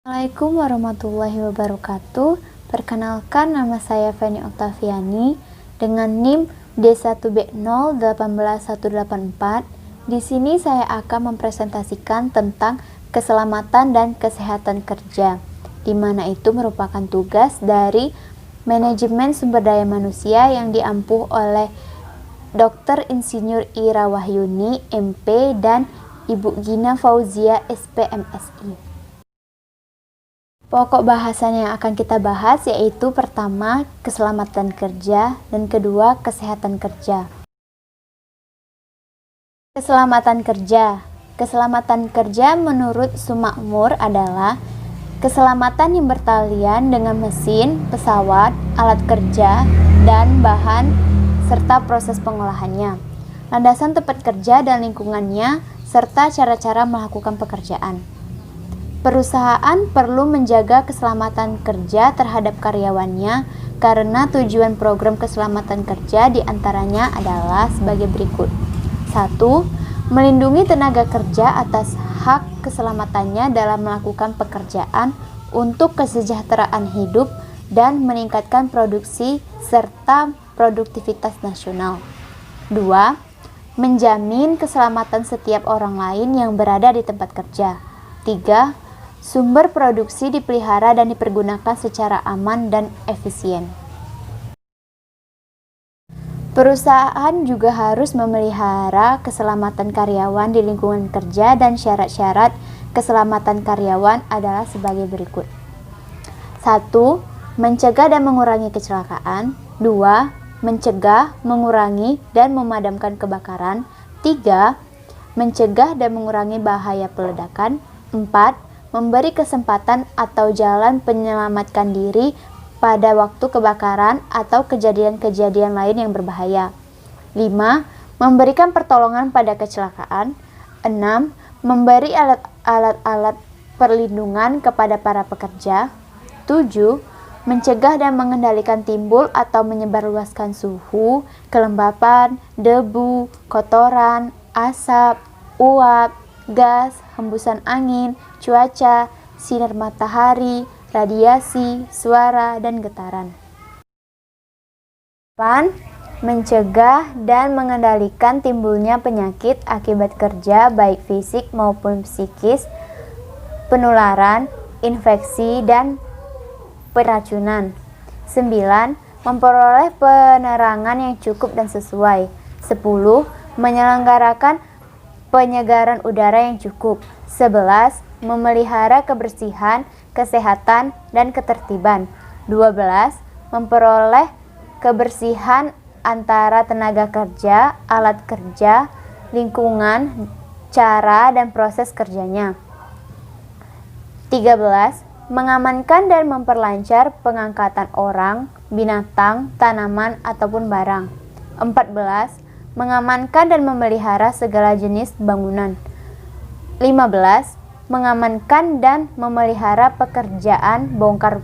Assalamualaikum warahmatullahi wabarakatuh. Perkenalkan, nama saya Feni Oktaviani dengan NIM D1B018184. Di sini saya akan mempresentasikan tentang keselamatan dan kesehatan kerja, di mana itu merupakan tugas dari manajemen sumber daya manusia yang diampuh oleh Dr. Insinyur Ira Wahyuni, MP, dan Ibu Gina Fauzia, SPMSI. Pokok bahasan yang akan kita bahas yaitu pertama, keselamatan kerja, dan kedua, kesehatan kerja. Keselamatan kerja. Keselamatan kerja menurut Sumakmur adalah keselamatan yang bertalian dengan mesin, pesawat, alat kerja, dan bahan, serta proses pengolahannya, landasan tempat kerja dan lingkungannya, serta cara-cara melakukan pekerjaan. Perusahaan perlu menjaga keselamatan kerja terhadap karyawannya karena tujuan program keselamatan kerja diantaranya adalah sebagai berikut. 1. Melindungi tenaga kerja atas hak keselamatannya dalam melakukan pekerjaan untuk kesejahteraan hidup dan meningkatkan produksi serta produktivitas nasional. 2. Menjamin keselamatan setiap orang lain yang berada di tempat kerja. 3. Sumber produksi dipelihara dan dipergunakan secara aman dan efisien. Perusahaan juga harus memelihara keselamatan karyawan di lingkungan kerja dan syarat-syarat keselamatan karyawan adalah sebagai berikut. 1. Mencegah dan mengurangi kecelakaan. 2. Mencegah, mengurangi, dan memadamkan kebakaran. 3. Mencegah dan mengurangi bahaya peledakan. 4. Memberi kesempatan atau jalan menyelamatkan diri pada waktu kebakaran atau kejadian-kejadian lain yang berbahaya. 5. Memberikan pertolongan pada kecelakaan. 6. Memberi alat-alat perlindungan kepada para pekerja. 7. Mencegah dan mengendalikan timbul atau menyebarluaskan suhu, kelembapan, debu, kotoran, asap, uap, gas, hembusan angin, cuaca, sinar matahari, radiasi, suara, dan getaran. 8. Mencegah dan mengendalikan timbulnya penyakit akibat kerja baik fisik maupun psikis, penularan, infeksi, dan peracunan. 9. Memperoleh penerangan yang cukup dan sesuai. 10. Menyelenggarakan penyegaran udara yang cukup. 11. Memelihara kebersihan, kesehatan, dan ketertiban. 12. Memperoleh kebersihan antara tenaga kerja, alat kerja, lingkungan, cara dan proses kerjanya. 13. Mengamankan dan memperlancar pengangkatan orang, binatang, tanaman, ataupun barang. 14. Mengamankan dan memelihara segala jenis bangunan. 15. Mengamankan dan memelihara pekerjaan bongkar,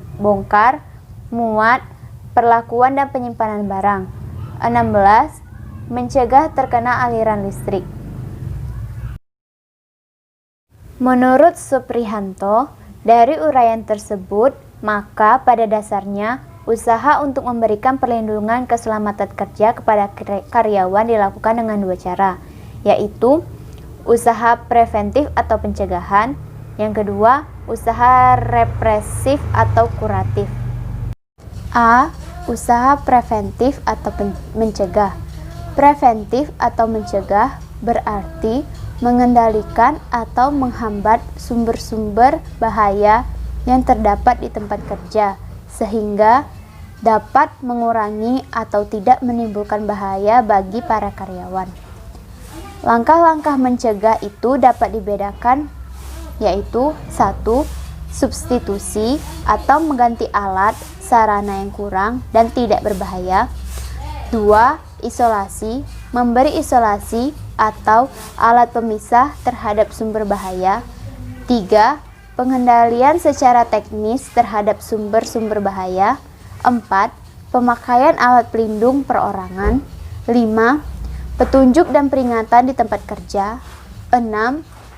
muat, perlakuan dan penyimpanan barang. 16. Mencegah terkena aliran listrik. Menurut Suprihanto, dari uraian tersebut, maka pada dasarnya usaha untuk memberikan perlindungan keselamatan kerja kepada karyawan dilakukan dengan dua cara, yaitu usaha preventif atau pencegahan, yang kedua usaha represif atau kuratif. A. Usaha preventif atau mencegah. Preventif atau mencegah berarti mengendalikan atau menghambat sumber-sumber bahaya yang terdapat di tempat kerja, sehingga dapat mengurangi atau tidak menimbulkan bahaya bagi para karyawan. Langkah-langkah mencegah itu dapat dibedakan, yaitu 1. Substitusi atau mengganti alat, sarana yang kurang dan tidak berbahaya. 2. Isolasi, memberi isolasi atau alat pemisah terhadap sumber bahaya. 3. Pengendalian secara teknis terhadap sumber-sumber bahaya. 4. Pemakaian alat pelindung perorangan. 5. Petunjuk dan peringatan di tempat kerja. 6.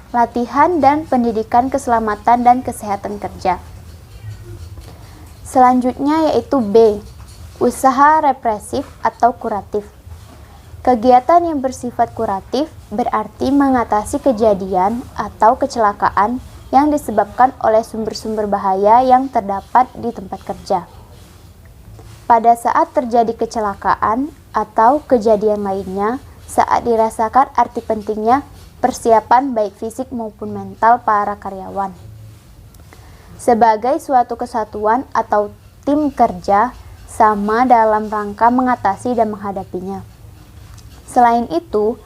latihan dan pendidikan keselamatan dan kesehatan kerja. Selanjutnya yaitu B. Usaha represif atau kuratif. Kegiatan yang bersifat kuratif berarti mengatasi kejadian atau kecelakaan yang disebabkan oleh sumber-sumber bahaya yang terdapat di tempat kerja. Pada saat terjadi kecelakaan atau kejadian lainnya, saat dirasakan arti pentingnya persiapan baik fisik maupun mental para karyawan. Sebagai suatu kesatuan atau tim kerja sama dalam rangka mengatasi dan menghadapinya. Selain itu,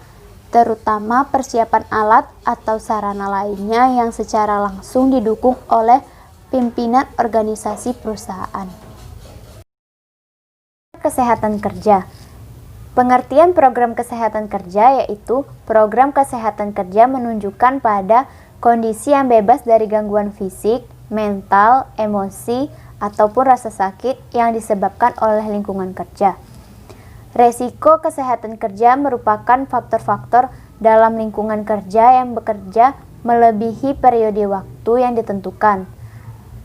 terutama persiapan alat atau sarana lainnya yang secara langsung didukung oleh pimpinan organisasi perusahaan. Kesehatan kerja. Pengertian program kesehatan kerja yaitu program kesehatan kerja menunjukkan pada kondisi yang bebas dari gangguan fisik, mental, emosi, ataupun rasa sakit yang disebabkan oleh lingkungan kerja. Resiko kesehatan kerja merupakan faktor-faktor dalam lingkungan kerja yang bekerja melebihi periode waktu yang ditentukan.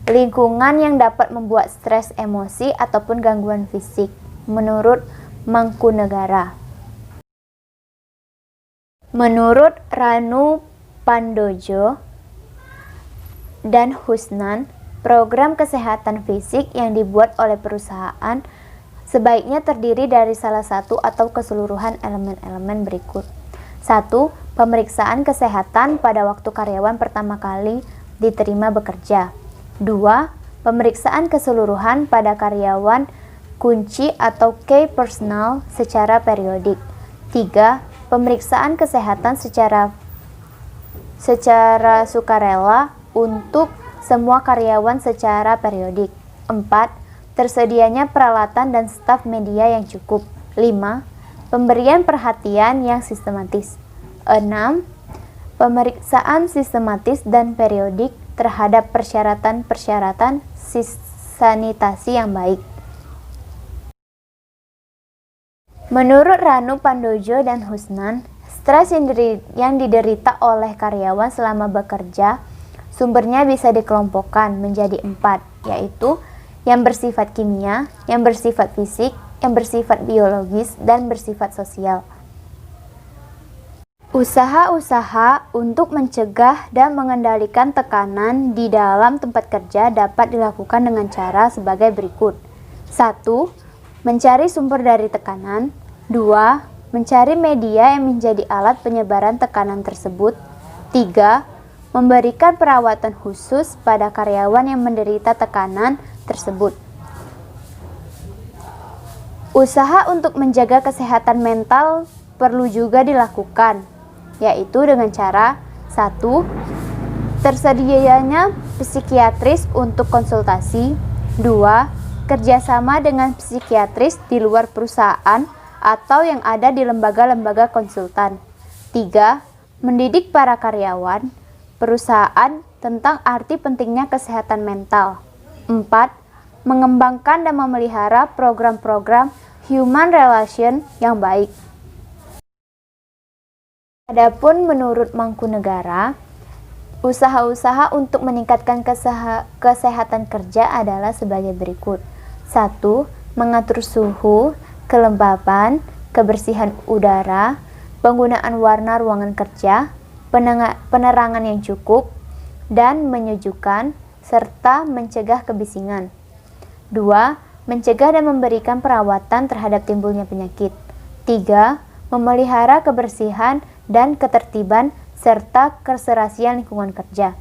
Lingkungan yang dapat membuat stres emosi ataupun gangguan fisik, menurut Mangkunegara. Menurut Ranu Pandojo dan Husnan, program kesehatan fisik yang dibuat oleh perusahaan sebaiknya terdiri dari salah satu atau keseluruhan elemen-elemen berikut. 1. Pemeriksaan kesehatan pada waktu karyawan pertama kali diterima bekerja. 2. Pemeriksaan keseluruhan pada karyawan kunci atau key personal secara periodik. 3. Pemeriksaan kesehatan secara sukarela untuk semua karyawan secara periodik. 4. Tersedianya peralatan dan staf media yang cukup. 5. Pemberian perhatian yang sistematis. 6. Pemeriksaan sistematis dan periodik terhadap persyaratan-persyaratan sanitasi yang baik. Menurut Ranu Pandojo dan Husnan, stres yang diderita oleh karyawan selama bekerja sumbernya bisa dikelompokkan menjadi 4, yaitu yang bersifat kimia, yang bersifat fisik, yang bersifat biologis, dan bersifat sosial. Usaha-usaha untuk mencegah dan mengendalikan tekanan di dalam tempat kerja dapat dilakukan dengan cara sebagai berikut. 1. Mencari sumber dari tekanan. 2. Mencari media yang menjadi alat penyebaran tekanan tersebut. 3. Memberikan perawatan khusus pada karyawan yang menderita tekanan tersebut. Usaha untuk menjaga kesehatan mental perlu juga dilakukan, yaitu dengan cara 1. Tersedianya psikiatris untuk konsultasi. 2. Kerjasama dengan psikiatris di luar perusahaan atau yang ada di lembaga-lembaga konsultan. 3. Mendidik para karyawan perusahaan tentang arti pentingnya kesehatan mental. 4. Mengembangkan dan memelihara program-program human relation yang baik. Adapun menurut Mangkunegara, usaha-usaha untuk meningkatkan kesehatan kerja adalah sebagai berikut. 1. Mengatur suhu, kelembapan, kebersihan udara, penggunaan warna ruangan kerja, penerangan yang cukup, dan menyejukkan, serta mencegah kebisingan. 2. Mencegah dan memberikan perawatan terhadap timbulnya penyakit. 3. Memelihara kebersihan dan ketertiban serta keserasian lingkungan kerja.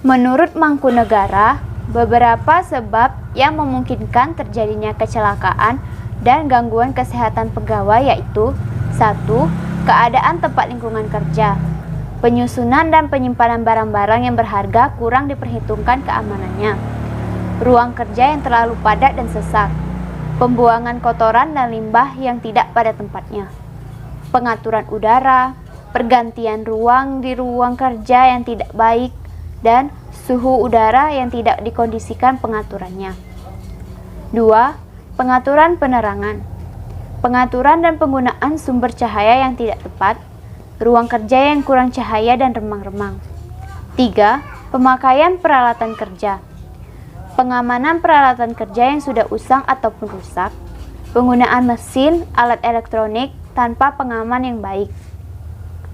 Menurut Mangkunegara, beberapa sebab yang memungkinkan terjadinya kecelakaan dan gangguan kesehatan pegawai yaitu 1. Keadaan tempat lingkungan kerja. Penyusunan dan penyimpanan barang-barang yang berharga kurang diperhitungkan keamanannya. Ruang kerja yang terlalu padat dan sesak. Pembuangan kotoran dan limbah yang tidak pada tempatnya. Pengaturan udara, pergantian ruang di ruang kerja yang tidak baik, dan suhu udara yang tidak dikondisikan pengaturannya. 2. Pengaturan penerangan. Pengaturan dan penggunaan sumber cahaya yang tidak tepat. ruang kerja yang kurang cahaya dan remang-remang. 3. Pemakaian peralatan kerja. Pengamanan peralatan kerja yang sudah usang ataupun rusak. Penggunaan mesin, alat elektronik tanpa pengaman yang baik.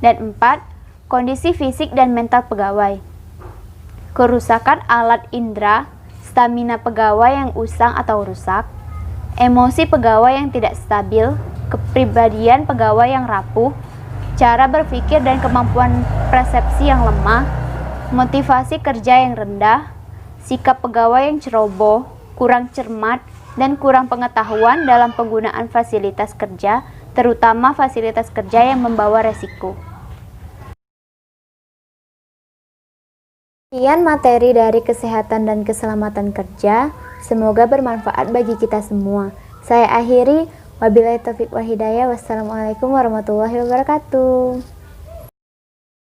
Dan 4. Kondisi fisik dan mental pegawai. Kerusakan alat indera, stamina pegawai yang usang atau rusak, emosi pegawai yang tidak stabil, kepribadian pegawai yang rapuh, cara berpikir dan kemampuan persepsi yang lemah, motivasi kerja yang rendah, sikap pegawai yang ceroboh, kurang cermat, dan kurang pengetahuan dalam penggunaan fasilitas kerja, terutama fasilitas kerja yang membawa resiko. Sekian materi dari kesehatan dan keselamatan kerja. Semoga bermanfaat bagi kita semua. Saya akhiri. Wabillahi taufiq wal hidayah. Wassalamualaikum warahmatullahi wabarakatuh.